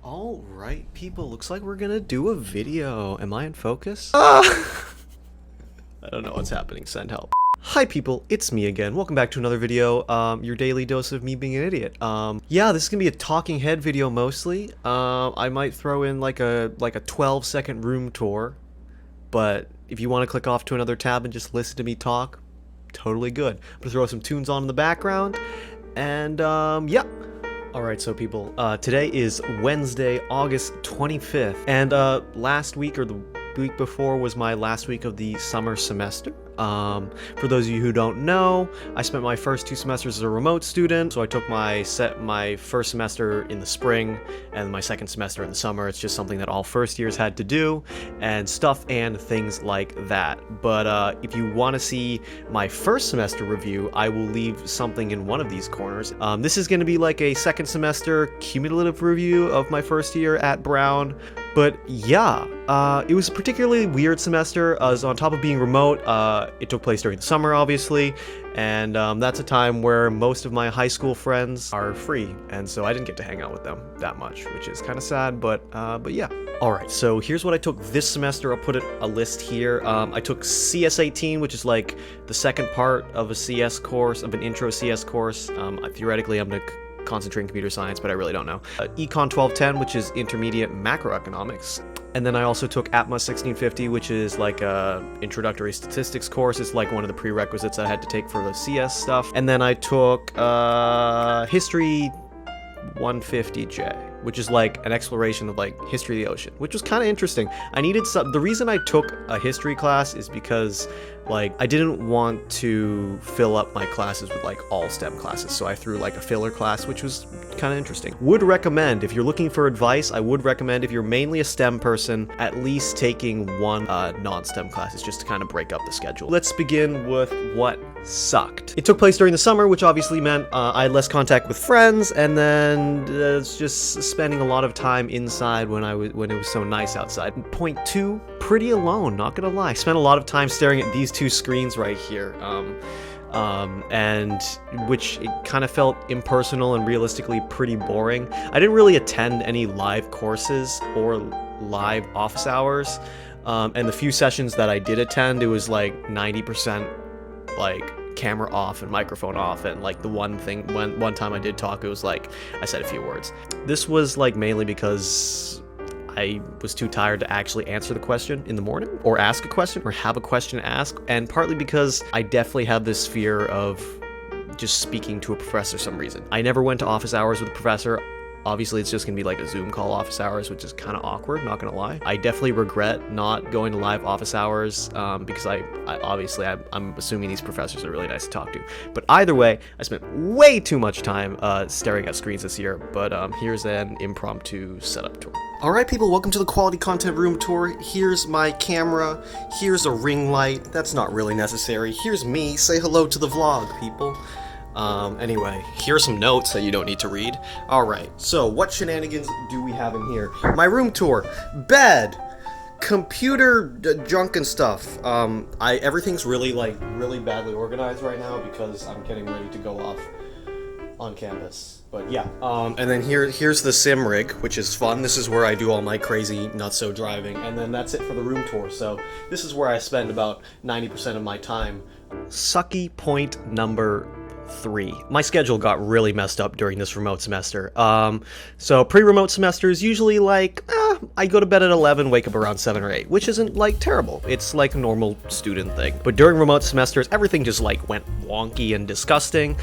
Alright, people, looks like we're gonna do a video. Am I in focus? I don't know what's happening, send help. Hi people, it's me again. Welcome back to another video, your daily dose of me being an idiot. Yeah, this is gonna be a talking head video mostly. I might throw in like a 12-second room tour, but if you want to click off to another tab and just listen to me talk, totally good. I'm gonna throw some tunes on in the background, and yeah. Alright, so people, today is Wednesday, August 25th, and last week or the week before was my last week of the summer semester. For those of you who don't know, I spent my first 2 semesters as a remote student, so I took my first semester in the spring and my second semester in the summer. It's just something that all first years had to do, and stuff and things like that. But if you want to see my first semester review, I will leave something in one of these corners. This is going to be like a second semester cumulative review of my first year at Brown. But yeah, it was a particularly weird semester, as on top of being remote, it took place during the summer, obviously, and that's a time where most of my high school friends are free, and so I didn't get to hang out with them that much, which is kind of sad, but yeah. Alright, so here's what I took this semester. I'll put a list here. I took CS 18, which is like the second part of a CS course, of an intro CS course. Theoretically, I'm going to concentrate in computer science, but I really don't know. Econ 1210, which is intermediate macroeconomics. And then I also took APMA 1650, which is like a introductory statistics course. It's like one of the prerequisites I had to take for the CS stuff. And then I took History 150J, which is like an exploration of like history of the ocean, which was kind of interesting. I needed some. The reason I took a history class is because like I didn't want to fill up my classes with like all STEM classes, so I threw like a filler class, which was kind of interesting. Would recommend, if you're looking for advice, I would recommend, if you're mainly a STEM person, at least taking one non-STEM classes just to kind of break up the schedule. Let's begin with what sucked. It took place during the summer, which obviously meant I had less contact with friends, and then it's just spending a lot of time inside when it was so nice outside. Point 2, pretty alone, not gonna lie. Spent a lot of time staring at these 2 screens right here, and which it kind of felt impersonal and realistically pretty boring. I didn't really attend any live courses or live office hours, and the few sessions that I did attend, it was like 90% like camera off and microphone off, and like the one time I did talk, it was like I said a few words. This was like mainly because I was too tired to actually answer the question in the morning, or ask a question, or have a question to ask, and partly because I definitely have this fear of just speaking to a professor for some reason. I never went to office hours with a professor. Obviously, it's just gonna be like a Zoom call office hours, which is kind of awkward, not gonna lie. I definitely regret not going to live office hours, because I'm assuming these professors are really nice to talk to. But either way, I spent way too much time staring at screens this year, but here's an impromptu setup tour. Alright people, welcome to the quality content room tour. Here's my camera, here's a ring light, that's not really necessary. Here's me, say hello to the vlog, people. Anyway, here's some notes that you don't need to read. Alright, so what shenanigans do we have in here? My room tour, bed, computer junk and stuff. Everything's really badly organized right now because I'm getting ready to go off on campus. But yeah, and then here's the sim rig, which is fun. This is where I do all my crazy nutso driving, and then that's it for the room tour. So this is where I spend about 90% of my time. Sucky point number 3. My schedule got really messed up during this remote semester. So pre-remote semesters usually like, I go to bed at 11, wake up around 7 or 8, which isn't like terrible. It's like a normal student thing. But during remote semesters, everything just like went wonky and disgusting.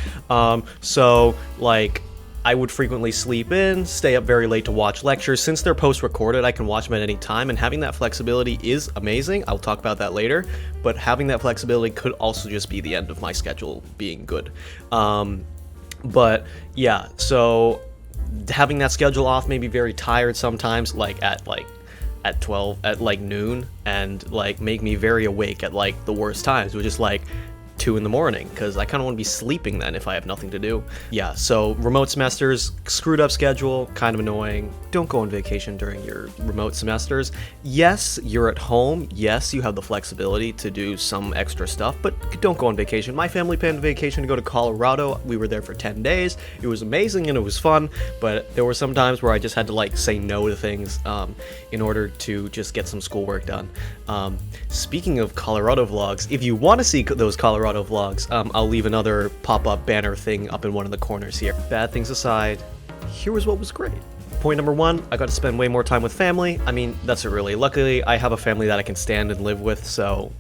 So like, I would frequently sleep in, stay up very late to watch lectures. Since they're post-recorded, I can watch them at any time, and having that flexibility is amazing. I'll talk about that later, but having that flexibility could also just be the end of my schedule being good. But yeah, so having that schedule off made me very tired sometimes, like at 12, at like noon, and like make me very awake at like the worst times, which is like 2 in the morning, because I kind of want to be sleeping then if I have nothing to do. Yeah, so remote semesters, screwed up schedule, kind of annoying. Don't go on vacation during your remote semesters. Yes, you're at home. Yes, you have the flexibility to do some extra stuff, but don't go on vacation. My family planned a vacation to go to Colorado. We were there for 10 days. It was amazing and it was fun, but there were some times where I just had to like say no to things in order to just get some schoolwork done. Speaking of Colorado vlogs, if you want to see those Colorado vlogs, I'll leave another pop-up banner thing up in one of the corners here. Bad things aside, here was what was great. Point number 1, I got to spend way more time with family. I mean, that's it really. Luckily, I have a family that I can stand and live with, so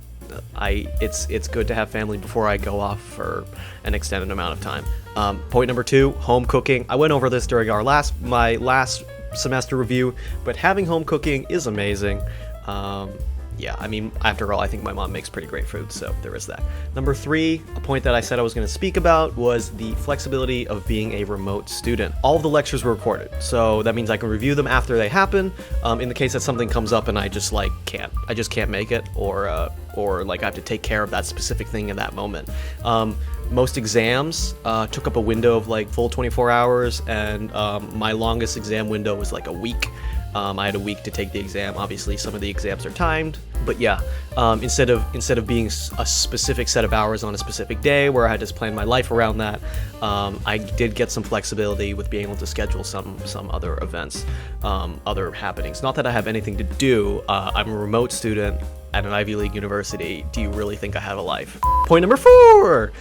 it's good to have family before I go off for an extended amount of time. Point number 2, home cooking. I went over this during my last semester review, but having home cooking is amazing. Yeah, I mean, after all, I think my mom makes pretty great food, so there is that. Number 3, a point that I said I was going to speak about was the flexibility of being a remote student. All of the lectures were recorded, so that means I can review them after they happen, in the case that something comes up and I just can't make it, or like I have to take care of that specific thing in that moment. Most exams took up a window of like full 24 hours, and my longest exam window was like a week. I had a week to take the exam. Obviously, some of the exams are timed, but yeah, instead of being a specific set of hours on a specific day where I had to plan my life around that, I did get some flexibility with being able to schedule some other events, other happenings. Not that I have anything to do. I'm a remote student at an Ivy League university. Do you really think I have a life? Point number 4,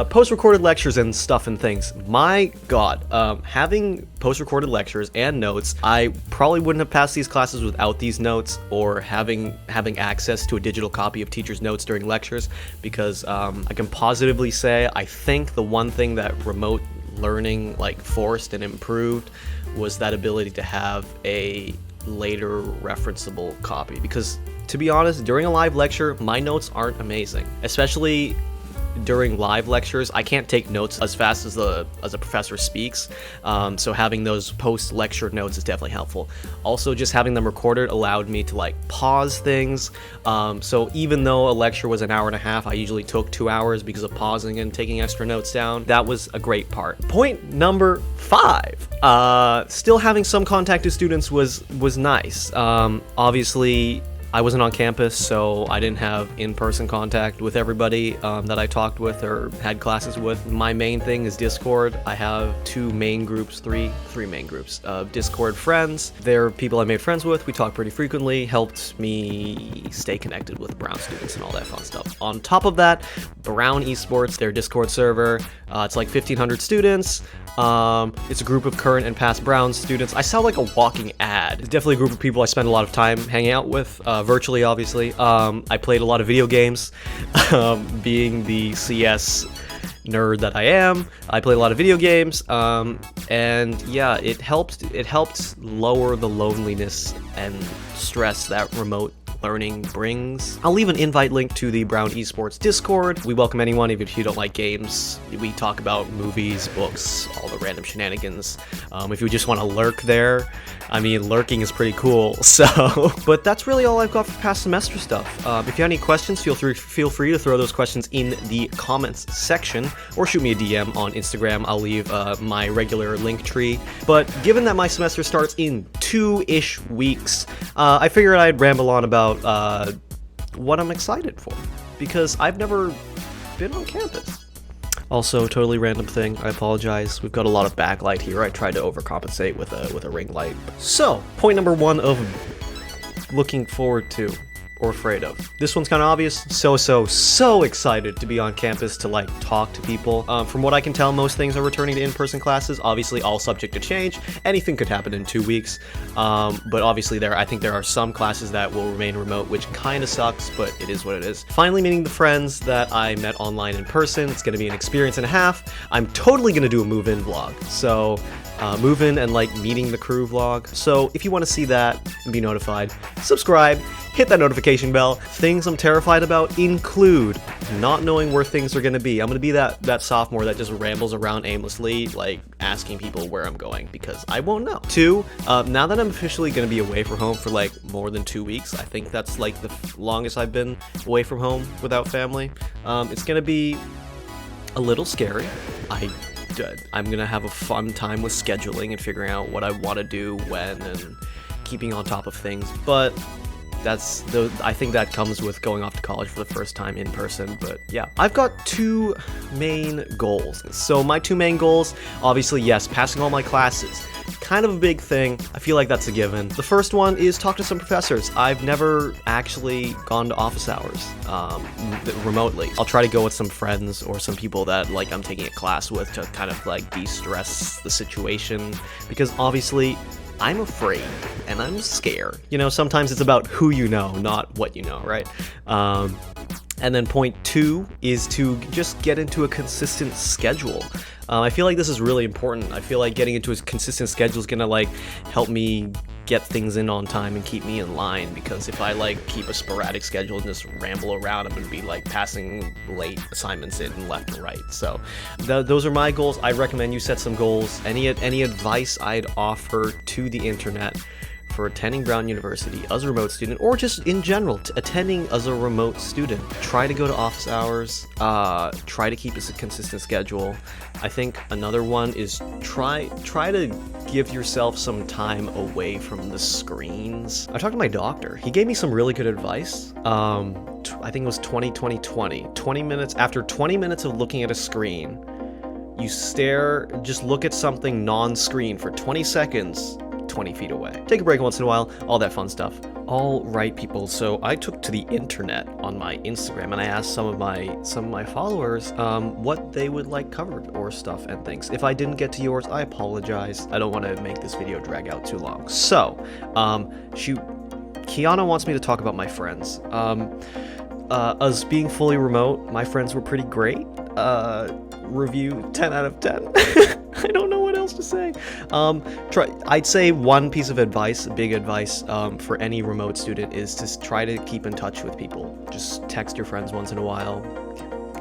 post-recorded lectures and stuff and things. My God, having post-recorded lectures and notes, I probably wouldn't have passed these classes without these notes, or having access to a digital copy of teachers' notes during lectures, because I can positively say I think the one thing that remote learning like forced and improved was that ability to have a later referenceable copy. Because to be honest, during a live lecture, my notes aren't amazing, especially during live lectures. I can't take notes as fast as a professor speaks, so having those post-lecture notes is definitely helpful. Also, just having them recorded allowed me to like pause things, so even though a lecture was an hour and a half, I usually took 2 hours because of pausing and taking extra notes down. That was a great part. Point number 5, still having some contact with students was nice. Obviously, I wasn't on campus, so I didn't have in-person contact with everybody that I talked with or had classes with. My main thing is Discord. I have three main groups of Discord friends. They're people I made friends with. We talk pretty frequently, helped me stay connected with Brown students and all that fun stuff. On top of that, Brown Esports, their Discord server, it's like 1,500 students. It's a group of current and past Brown students. I sound like a walking ad. It's definitely a group of people I spend a lot of time hanging out with, virtually, obviously. I played a lot of video games, being the CS nerd that I am. I played a lot of video games, and yeah, it helped lower the loneliness and stress that remote learning brings. I'll leave an invite link to the Brown Esports Discord. We welcome anyone, even if you don't like games. We talk about movies, books, all the random shenanigans. If you just want to lurk there, I mean, lurking is pretty cool, so. But that's really all I've got for past semester stuff. If you have any questions, feel free to throw those questions in the comments section, or shoot me a DM on Instagram. I'll leave my regular link tree. But given that my semester starts in 2-ish weeks, I figured I'd ramble on about what I'm excited for, because I've never been on campus. Also, totally random thing, I apologize. We've got a lot of backlight here. I tried to overcompensate with a ring light. So, point number 1 of looking forward to, or afraid of. This one's kind of obvious. So excited to be on campus to like talk to people. From what I can tell, most things are returning to in-person classes. Obviously, all subject to change. Anything could happen in 2 weeks. But obviously, I think there are some classes that will remain remote, which kind of sucks, but it is what it is. Finally meeting the friends that I met online in person. It's going to be an experience and a half. I'm totally going to do a move-in vlog. So moving and like meeting the crew vlog. So if you want to see that and be notified, subscribe, hit that notification bell. Things I'm terrified about include not knowing where things are going to be. I'm going to be that sophomore that just rambles around aimlessly, like asking people where I'm going, because I won't know. 2, now that I'm officially going to be away from home for like more than 2 weeks, I think that's like the longest I've been away from home without family. It's going to be a little scary. I'm gonna have a fun time with scheduling and figuring out what I want to do when and keeping on top of things, but I think that comes with going off to college for the first time in person. But yeah, I've got 2 main goals. So my 2 main goals, obviously, yes, passing all my classes. Kind of a big thing. I feel like that's a given. The first one is talk to some professors. I've never actually gone to office hours remotely. I'll try to go with some friends or some people that like I'm taking a class with to kind of like de-stress the situation, because obviously I'm afraid and I'm scared. You know, sometimes it's about who you know, not what you know, right? And then point 2 is to just get into a consistent schedule. I feel like this is really important. I feel like getting into a consistent schedule is gonna like help me get things in on time and keep me in line, because if I like keep a sporadic schedule and just ramble around, I'm gonna be like passing late assignments in left and right. So those are my goals. I recommend you set some goals. Any advice I'd offer to the internet for attending Brown University as a remote student, or just in general attending as a remote student: try to go to office hours, try to keep a consistent schedule. I think another one is try to give yourself some time away from the screens. I talked to my doctor. He gave me some really good advice. I think it was 20 minutes. After 20 minutes of looking at a screen, you just look at something non-screen for 20 seconds 20 feet away. Take a break once in a while, all that fun stuff. All right, people, so I took to the internet on my Instagram and I asked some of my followers what they would like covered or stuff and things. If I didn't get to yours, I apologize. I don't want to make this video drag out too long. So, Kiana wants me to talk about my friends. Us being fully remote, my friends were pretty great. Review 10 out of 10. I don't know what else to say. I'd say one piece of advice, big advice, for any remote student is to try to keep in touch with people. Just text your friends once in a while,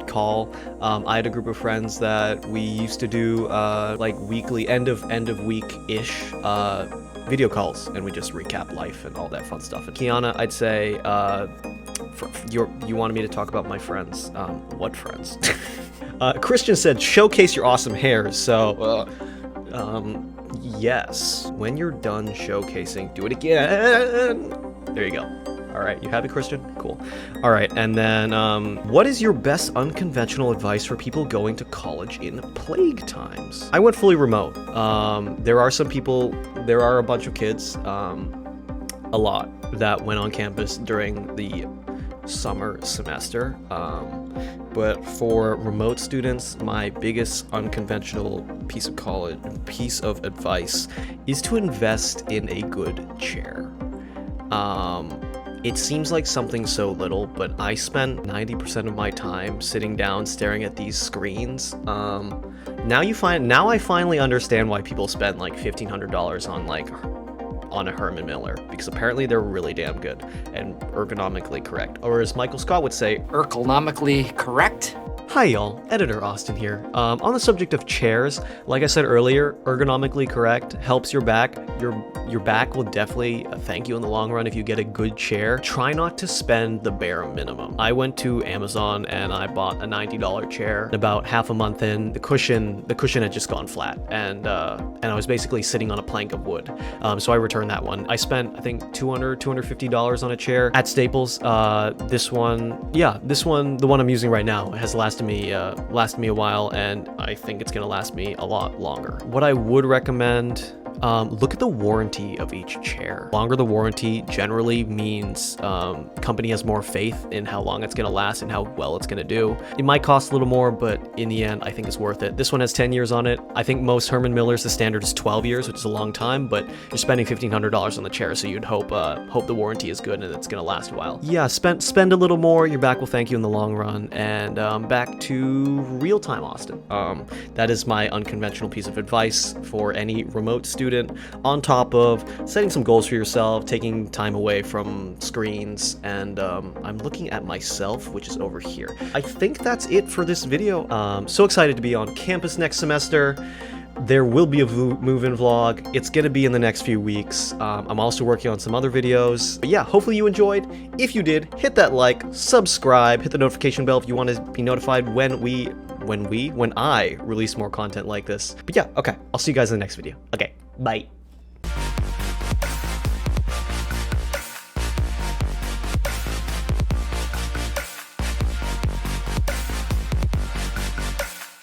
call. I had a group of friends that we used to do like weekly, end of week-ish video calls, and we just recap life and all that fun stuff. And Kiana, I'd say you wanted me to talk about my friends. What friends? Christian said, showcase your awesome hair. So, yes. When you're done showcasing, do it again. There you go. All right, you happy, Christian? Cool. All right, and then, what is your best unconventional advice for people going to college in plague times? I went fully remote. There are a bunch of kids, a lot, that went on campus during the summer semester. But for remote students, my biggest unconventional piece of advice is to invest in a good chair. It seems like something so little, but I spent 90% of my time sitting down staring at these screens. Now I finally understand why people spend like $1,500 on a Herman Miller, because apparently they're really damn good and ergonomically correct. Or as Michael Scott would say, ergonomically correct? Hi y'all, Editor Austin here. On the subject of chairs, like I said earlier, ergonomically correct helps your back. Your back will definitely thank you in the long run if you get a good chair. Try not to spend the bare minimum. I went to Amazon and I bought a $90 chair. About half a month in, the cushion had just gone flat, and I was basically sitting on a plank of wood. So I returned that one. I spent, I think, $250 on a chair at Staples. This one, the one I'm using right now, has lasted me a while, and I think it's gonna last me a lot longer. What I would recommend Look at the warranty of each chair. Longer the warranty generally means company has more faith in how long it's gonna last and how well it's gonna do. It might cost a little more, but in the end, I think it's worth it. This one has 10 years on it. I think most Herman Millers, the standard is 12 years, which is a long time, but you're spending $1,500 on the chair, so you'd hope the warranty is good and it's gonna last a while. Yeah, spend a little more, your back will thank you in the long run. And back to real-time Austin. That is my unconventional piece of advice for any remote student, on top of setting some goals for yourself, taking time away from screens, and I'm looking at myself, which is over here. I think that's it for this video. So excited to be on campus next semester. There will be a move-in vlog. It's gonna be in the next few weeks. I'm also working on some other videos. But yeah, hopefully you enjoyed. If you did, hit that like, subscribe, hit the notification bell if you want to be notified when I release more content like this. But yeah, okay, I'll see you guys in the next video. Okay, bye.